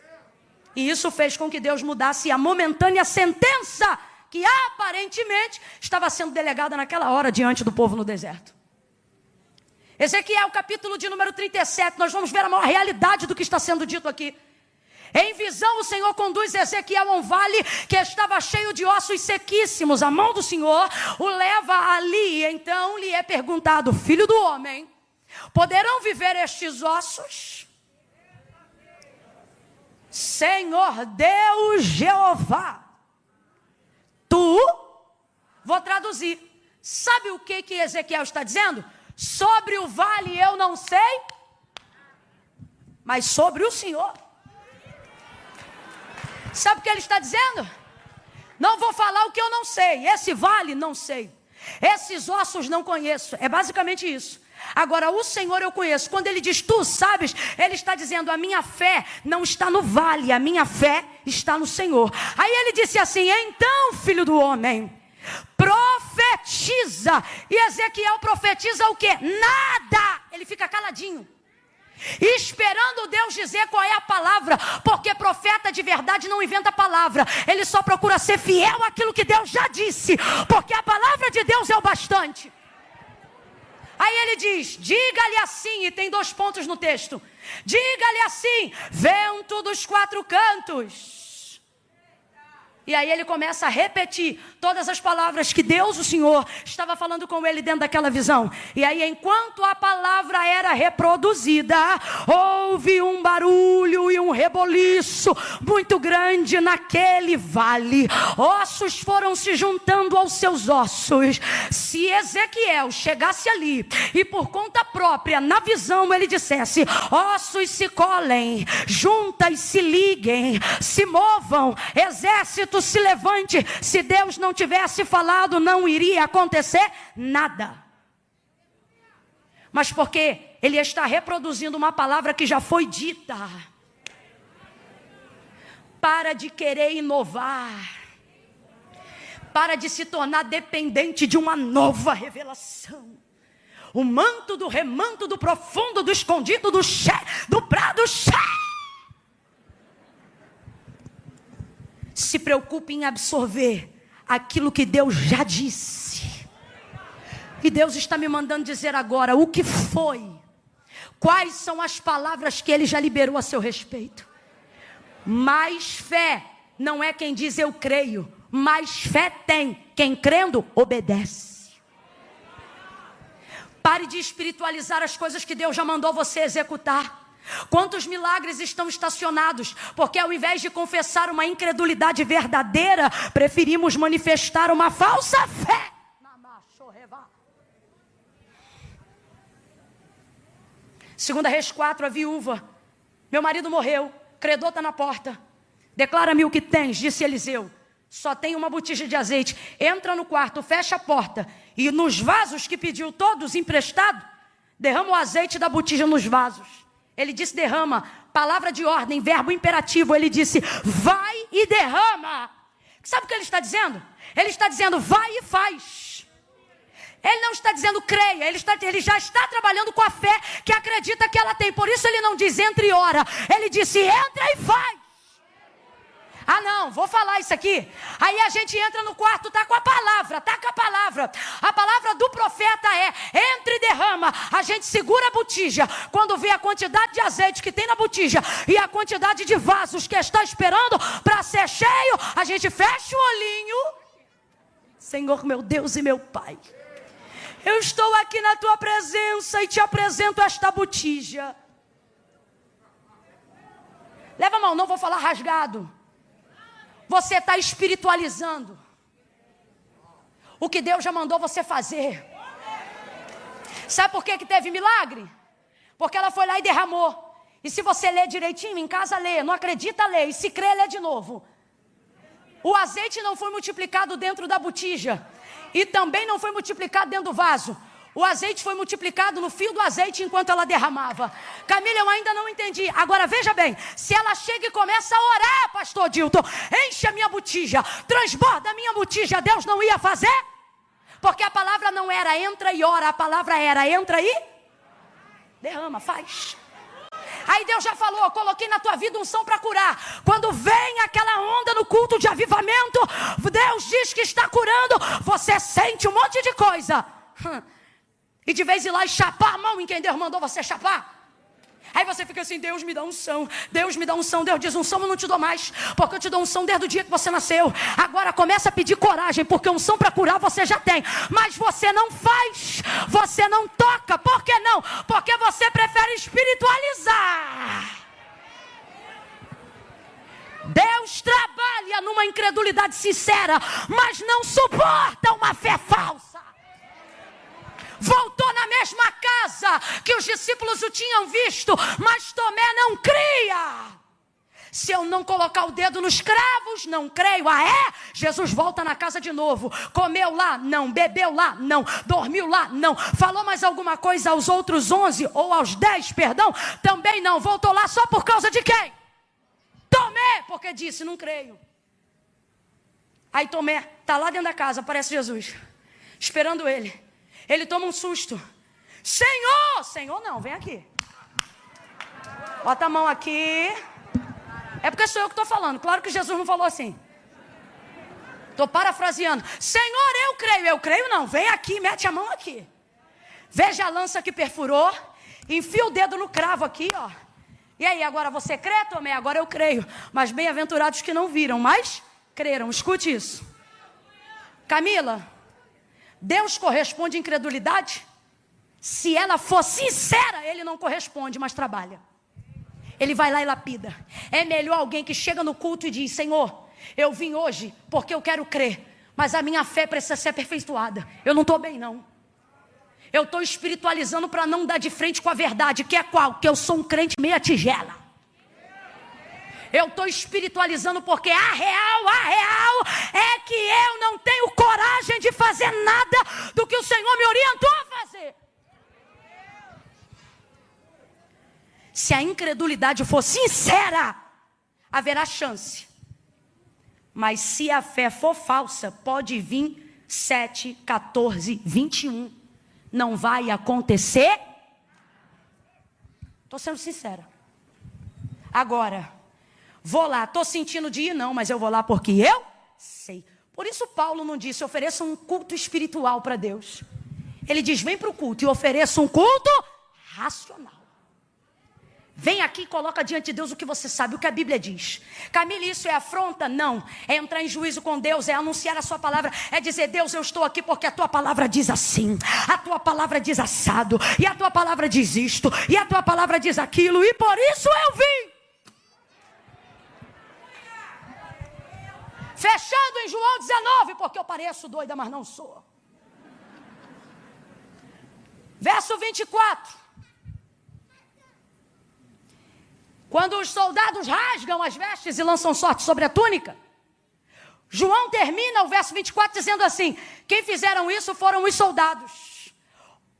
E isso fez com que Deus mudasse a momentânea sentença que aparentemente estava sendo delegada naquela hora diante do povo no deserto. Ezequiel, capítulo de número 37, nós vamos ver a maior realidade do que está sendo dito aqui. Em visão, o Senhor conduz Ezequiel a um vale que estava cheio de ossos sequíssimos. A mão do Senhor o leva ali. Então lhe é perguntado: filho do homem, poderão viver estes ossos? Senhor Deus Jeová, vou traduzir. Sabe o que Ezequiel está dizendo? Sobre o vale eu não sei, mas sobre o Senhor. Sabe o que ele está dizendo? Não vou falar o que eu não sei. Esse vale não sei. Esses ossos não conheço. É basicamente isso. Agora o Senhor eu conheço. Quando ele diz tu sabes, ele está dizendo: a minha fé não está no vale, a minha fé está no Senhor. Aí ele disse assim: então, filho do homem, profetiza. E Ezequiel profetiza o quê? Nada. Ele fica caladinho, esperando Deus dizer qual é a palavra. Porque profeta de verdade não inventa palavra. Ele só procura ser fiel àquilo que Deus já disse, porque a palavra de Deus é o bastante. Aí ele diz: diga-lhe assim, e tem 2 pontos no texto. Diga-lhe assim: vento dos 4 cantos. E aí ele começa a repetir todas as palavras que Deus, o Senhor, estava falando com ele dentro daquela visão. E aí, enquanto a palavra era reproduzida, houve um barulho e um reboliço muito grande naquele vale. Ossos foram se juntando aos seus ossos. Se Ezequiel chegasse ali e por conta própria, na visão, ele dissesse: ossos se colhem, juntas se liguem, se movam, exército se levante. Se Deus não tivesse falado, não iria acontecer nada. Mas porque ele está reproduzindo uma palavra que já foi dita. Para de querer inovar. Para de se tornar dependente de uma nova revelação. O manto do remanto, do profundo, do escondido, do prado, Se preocupe em absorver aquilo que Deus já disse. E Deus está me mandando dizer agora o que foi. Quais são as palavras que Ele já liberou a seu respeito. Mais fé não é quem diz eu creio. Mais fé tem quem crendo obedece. Pare de espiritualizar as coisas que Deus já mandou você executar. Quantos milagres estão estacionados? Porque ao invés de confessar uma incredulidade verdadeira, preferimos manifestar uma falsa fé. Segunda Reis 4, a viúva: meu marido morreu, credor está na porta. Declara-me o que tens, disse Eliseu. Só tem uma botija de azeite. Entra no quarto, fecha a porta, e nos vasos que pediu todos emprestado, derrama o azeite da botija nos vasos. Ele disse derrama, palavra de ordem, verbo imperativo. Ele disse vai e derrama. Sabe o que ele está dizendo? Ele está dizendo, vai e faz. Ele não está dizendo creia, ele já está trabalhando com a fé que acredita que ela tem. Por isso ele não diz entra e ora. Ele disse entra e faz. Ah não, vou falar isso aqui. Aí a gente entra no quarto, tá com a palavra, tá com a palavra. A palavra do profeta é, entra e derrama. A gente segura a botija. Quando vê a quantidade de azeite que tem na botija e a quantidade de vasos que está esperando para ser cheio, a gente fecha o olhinho. Senhor meu Deus e meu Pai, eu estou aqui na tua presença e te apresento esta botija. Leva a mão, não vou falar rasgado. Você está espiritualizando o que Deus já mandou você fazer. Sabe por que teve milagre? Porque ela foi lá e derramou. E se você ler direitinho, em casa lê, não acredita, lê. E se crê, lê de novo. O azeite não foi multiplicado dentro da botija. E também não foi multiplicado dentro do vaso. O azeite foi multiplicado no fio do azeite enquanto ela derramava. Camila, eu ainda não entendi. Agora veja bem, se ela chega e começa a orar, pastor Dilton, enche a minha botija, transborda a minha botija, Deus não ia fazer? Porque a palavra não era entra e ora, a palavra era entra e derrama, faz. Aí Deus já falou, coloquei na tua vida unção para curar. Quando vem aquela onda no culto de avivamento, Deus diz que está curando, você sente um monte de coisa. E de vez em lá e chapar a mão em quem Deus mandou você chapar. Aí você fica assim, Deus me dá unção, Deus me dá unção. Deus diz, unção eu não te dou mais, porque eu te dou unção desde o dia que você nasceu. Agora começa a pedir coragem, porque unção para curar você já tem. Mas você não faz, você não toca. Por que não? Porque você prefere espiritualizar. Deus trabalha numa incredulidade sincera, mas não suporta uma fé falsa. Voltou na mesma casa que os discípulos o tinham visto, mas Tomé não cria. Se eu não colocar o dedo nos cravos, não creio. Ah é? Jesus volta na casa de novo. Comeu lá? Não. Bebeu lá? Não. Dormiu lá? Não. Falou mais alguma coisa aos outros 11 ou aos 10, perdão? Também não. Voltou lá só por causa de quem? Tomé, porque disse, não creio. Aí Tomé está lá dentro da casa, aparece Jesus, esperando ele. Ele toma um susto. Senhor! Senhor não, vem aqui. Bota a mão aqui. É porque sou eu que estou falando. Claro que Jesus não falou assim. Estou parafraseando. Senhor, eu creio. Eu creio não, vem aqui, mete a mão aqui. Veja a lança que perfurou. Enfia o dedo no cravo aqui, ó. E aí, agora você crê, Tomé? Agora eu creio. Mas bem-aventurados que não viram, mas creram. Escute isso. Camila, Deus corresponde à incredulidade? Se ela for sincera, ele não corresponde, mas trabalha. Ele vai lá e lapida. É melhor alguém que chega no culto e diz, Senhor, eu vim hoje porque eu quero crer, mas a minha fé precisa ser aperfeiçoada. Eu não estou bem não. Eu estou espiritualizando para não dar de frente com a verdade, que é qual? Que eu sou um crente meia tigela. Eu estou espiritualizando porque a real é que eu não tenho coragem de fazer nada do que o Senhor me orientou a fazer. Se a incredulidade for sincera, haverá chance. Mas se a fé for falsa, pode vir 7, 14, 21. Não vai acontecer. Estou sendo sincera. Agora, vou lá, estou sentindo de ir não, mas eu vou lá porque eu sei. Por isso Paulo não disse, ofereça um culto espiritual para Deus. Ele diz, vem para o culto e ofereça um culto racional. Vem aqui e coloca diante de Deus o que você sabe, o que a Bíblia diz. Camila, isso é afronta? Não. É entrar em juízo com Deus, é anunciar a sua palavra, é dizer, Deus, eu estou aqui porque a tua palavra diz assim, a tua palavra diz assado, e a tua palavra diz isto, e a tua palavra diz aquilo, e por isso eu vim. Fechando em João 19, porque eu pareço doida, mas não sou. Verso 24. Quando os soldados rasgam as vestes e lançam sorte sobre a túnica, João termina o verso 24 dizendo assim, quem fizeram isso foram os soldados.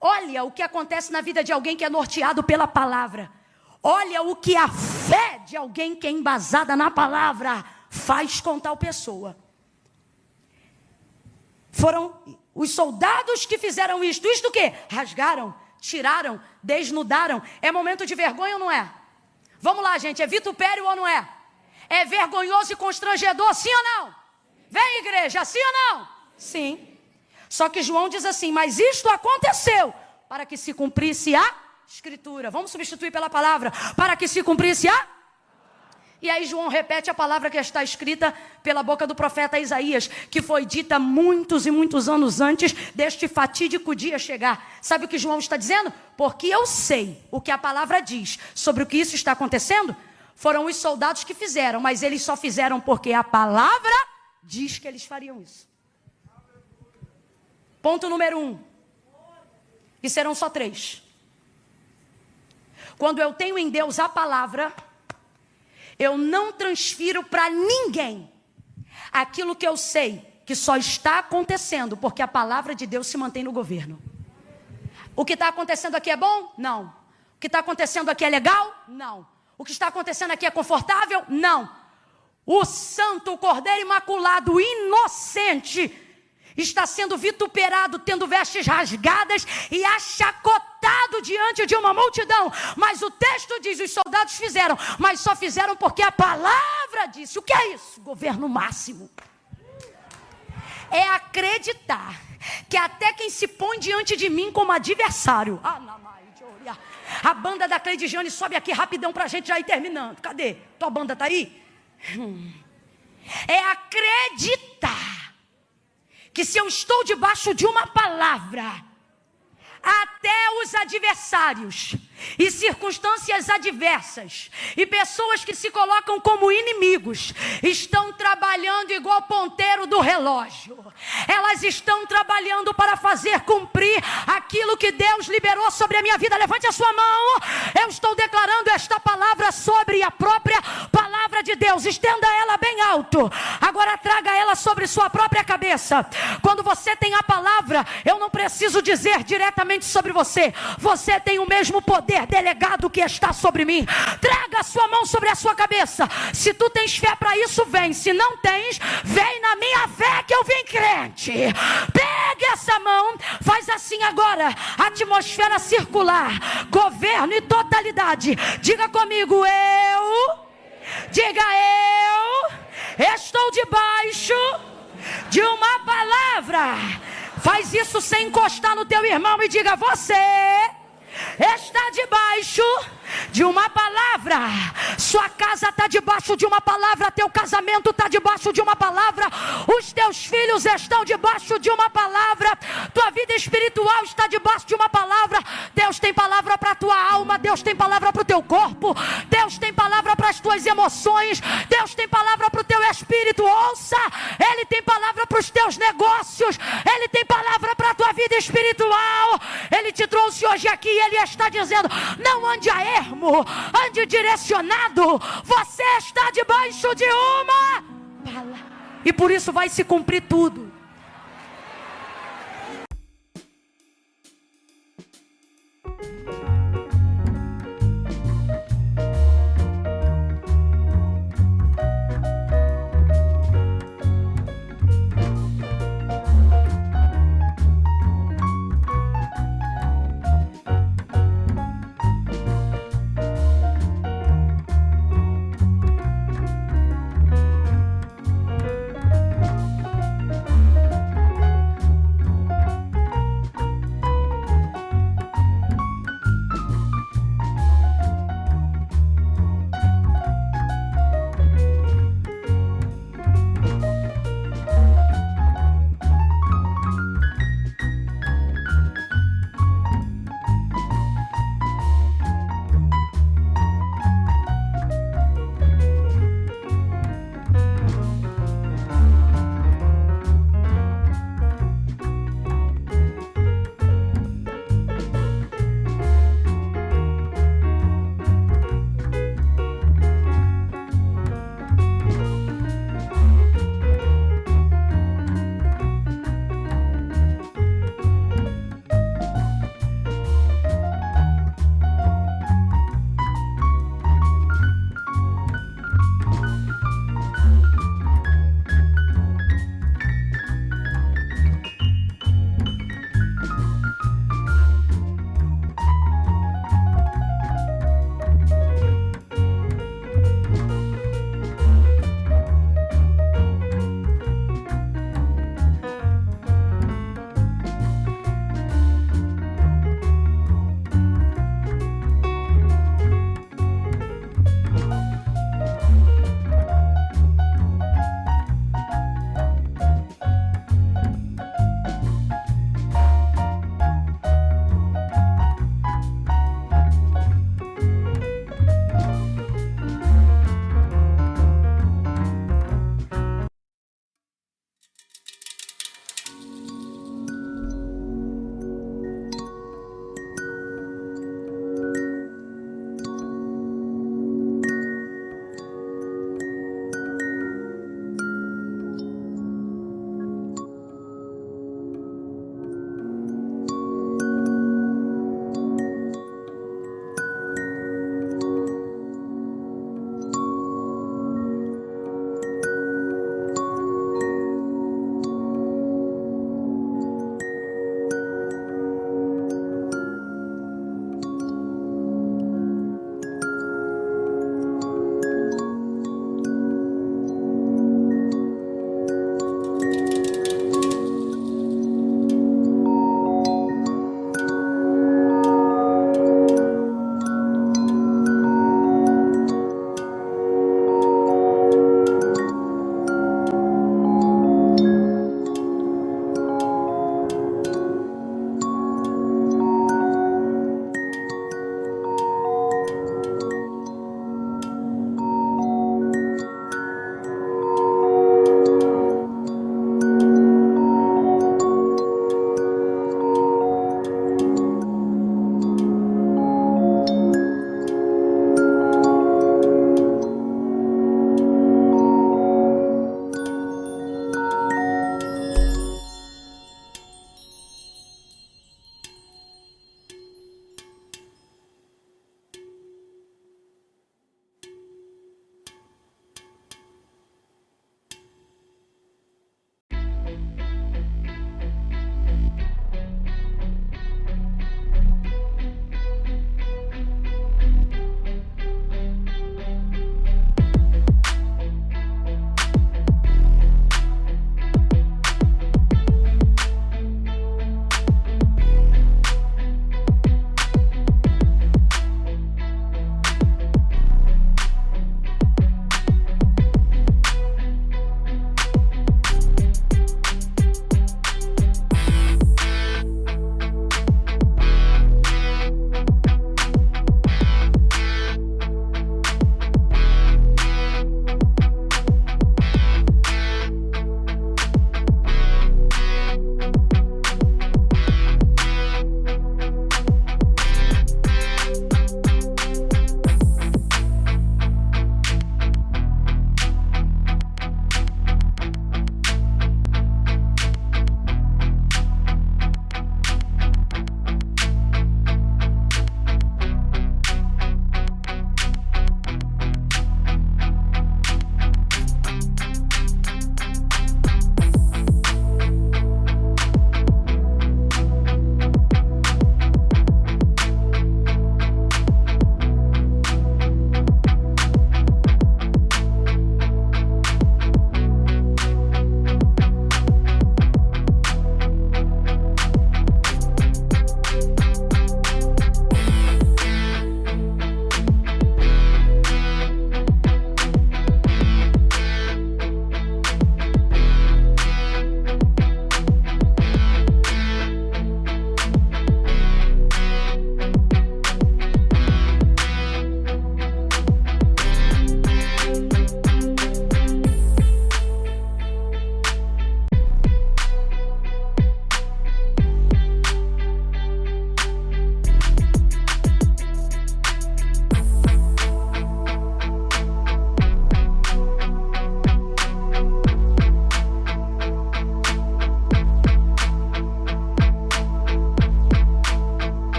Olha o que acontece na vida de alguém que é norteado pela palavra. Olha o que a fé de alguém que é embasada na palavra faz com tal pessoa. Foram os soldados que fizeram isto. Isto o quê? Rasgaram, tiraram, desnudaram. É momento de vergonha ou não é? Vamos lá, gente. É vitupério ou não é? É vergonhoso e constrangedor, sim ou não? Vem, igreja, sim ou não? Sim. Só que João diz assim, mas isto aconteceu para que se cumprisse a Escritura. Vamos substituir pela palavra, para que se cumprisse a... E aí João repete a palavra que está escrita pela boca do profeta Isaías, que foi dita muitos e muitos anos antes deste fatídico dia chegar. Sabe o que João está dizendo? Porque eu sei o que a palavra diz sobre o que isso está acontecendo. Foram os soldados que fizeram, mas eles só fizeram porque a palavra diz que eles fariam isso. Ponto número 1. E serão só 3. Quando eu tenho em Deus a palavra, eu não transfiro para ninguém aquilo que eu sei que só está acontecendo porque a palavra de Deus se mantém no governo. O que está acontecendo aqui é bom? Não. O que está acontecendo aqui é legal? Não. O que está acontecendo aqui é confortável? Não. O santo, o cordeiro imaculado, inocente, está sendo vituperado, tendo vestes rasgadas e achacotado diante de uma multidão. Mas o texto diz, os soldados fizeram, mas só fizeram porque a palavra disse. O que é isso? Governo máximo. É acreditar que até quem se põe diante de mim como adversário... A banda da Cleidiane sobe aqui rapidão pra gente já ir terminando. Cadê? Tua banda tá aí? É acreditar que se eu estou debaixo de uma palavra, até os adversários e circunstâncias adversas e pessoas que se colocam como inimigos estão trabalhando igual ponteiro do relógio. Elas estão trabalhando para fazer cumprir aquilo que Deus liberou sobre a minha vida. Levante a sua mão. Eu estou declarando esta palavra sobre a própria palavra de Deus. Estenda ela bem alto. Agora traga ela sobre sua própria cabeça. Quando você tem a palavra, eu não preciso dizer diretamente sobre você. Você tem o mesmo poder delegado que está sobre mim. Traga a sua mão sobre a sua cabeça. Se tu tens fé para isso, vem. Se não tens, vem na minha fé que eu vim crente. Pegue essa mão, faz assim agora. Atmosfera circular, governo e totalidade. Diga comigo, diga eu estou debaixo de uma palavra. Faz isso sem encostar no teu irmão e diga, você está debaixo de uma palavra. Sua casa está debaixo de uma palavra. Teu casamento está debaixo de uma palavra. Os teus filhos estão debaixo de uma palavra. Tua vida espiritual está debaixo de uma palavra. Deus tem palavra para a tua alma. Deus tem palavra para o teu corpo. Deus tem palavra para as tuas emoções. Deus tem palavra para o teu espírito. Ouça, Ele tem palavra para os teus negócios. Ele tem palavra para a tua vida espiritual. Ele te trouxe hoje aqui e Ele está dizendo, não ande a ermo, ande direcionado. Você está debaixo de uma palavra. E por isso vai se cumprir tudo.